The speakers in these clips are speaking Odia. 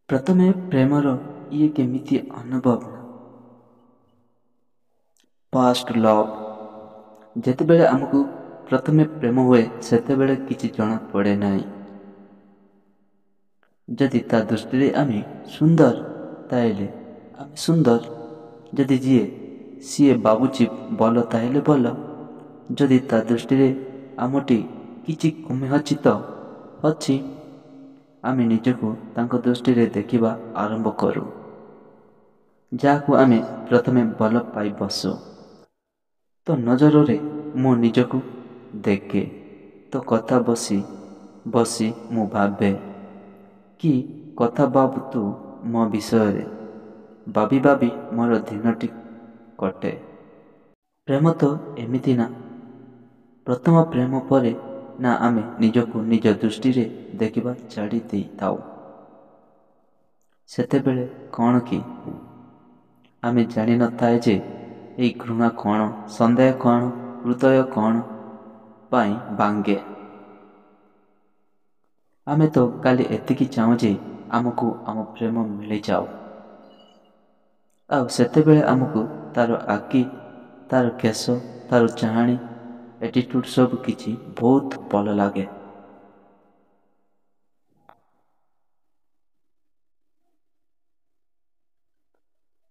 ପ୍ରଥମେ ପ୍ରେମର ଇଏ କେମିତି ଅନୁଭବ ନା ଫାଷ୍ଟ ଲଭ୍। ଯେତେବେଳେ ଆମକୁ ପ୍ରଥମେ ପ୍ରେମ ହୁଏ ସେତେବେଳେ କିଛି ଜଣା ପଡ଼େ ନାହିଁ। ଯଦି ତା ଦୃଷ୍ଟିରେ ଆମେ ସୁନ୍ଦର ତାହେଲେ ଆମେ ସୁନ୍ଦର, ଯଦି ସିଏ ଭାବୁଛି ଭଲ ତାହେଲେ ଭଲ। ଯଦି ତା ଦୃଷ୍ଟିରେ ଆମଟି କିଛି କମି ଅଛି ତ ଅଛି, ଆମେ ନିଜକୁ ତାଙ୍କ ଦୃଷ୍ଟିରେ ଦେଖିବା ଆରମ୍ଭ କରୁ, ଯାହାକୁ ଆମେ ପ୍ରଥମେ ଭଲ ପାଇ ବସୁ। ତ ନଜରରେ ମୁଁ ନିଜକୁ ଦେଖେ, ତ କଥା ବସି ବସି ମୁଁ ଭାବେ କି କଥା ଭାବୁ ତୁ ମୋ ବିଷୟରେ, ଭାବି ଭାବି ମୋର ଦିନଟି କଟେ। ପ୍ରେମ ତ ଏମିତି ନା ପ୍ରଥମ ପ୍ରେମ ପରେ ନା ଆମେ ନିଜକୁ ନିଜ ଦୃଷ୍ଟିରେ ଦେଖିବା ଛାଡ଼ି ଦେଇଥାଉ। ସେତେବେଳେ କ'ଣ କି ଆମେ ଜାଣିନଥାଏ ଯେ ଏଇ ଘୃଣା କ'ଣ, ସନ୍ଦେହ କ'ଣ, ହୃଦୟ କ'ଣ ପାଇଁ ଭାଙ୍ଗେ। ଆମେ ତ କାଲି ଏତିକି ଚାହୁଁ ଯେ ଆମକୁ ଆମ ପ୍ରେମ ମିଳିଯାଉ। ଆଉ ସେତେବେଳେ ଆମକୁ ତାର ଆଖି, ତାର କେଶ, ତାର ଚାହାଣୀ, ଏଟିଟ୍ୟୁଡ୍ ସବୁ କିଛି ବହୁତ ଭଲ ଲାଗେ।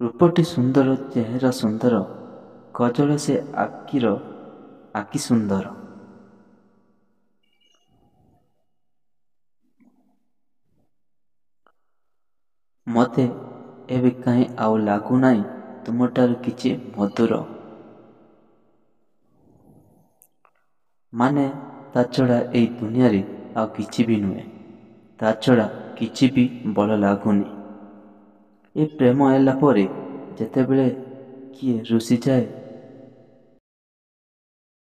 ରୂପଟି ସୁନ୍ଦର, ଚେହେରା ସୁନ୍ଦର, ଗଜଳ ସେ ଆଖି ସୁନ୍ଦର। ମୋତେ ଏବେ କାହିଁ ଆଉ ଲାଗୁନାହିଁ ତୁମଠାରୁ କିଛି ମଧୁର। ମାନେ ତା ଛଡ଼ା ଏଇ ଦୁନିଆରେ ଆଉ କିଛି ବି ନୁହେଁ। ତା ଛଡ଼ା କିଛି ବି ଭଲ ଲାଗୁନି। ଏ ପ୍ରେମ ହେଲା ପରେ ଯେତେବେଳେ କିଏ ରୁଷିଯାଏ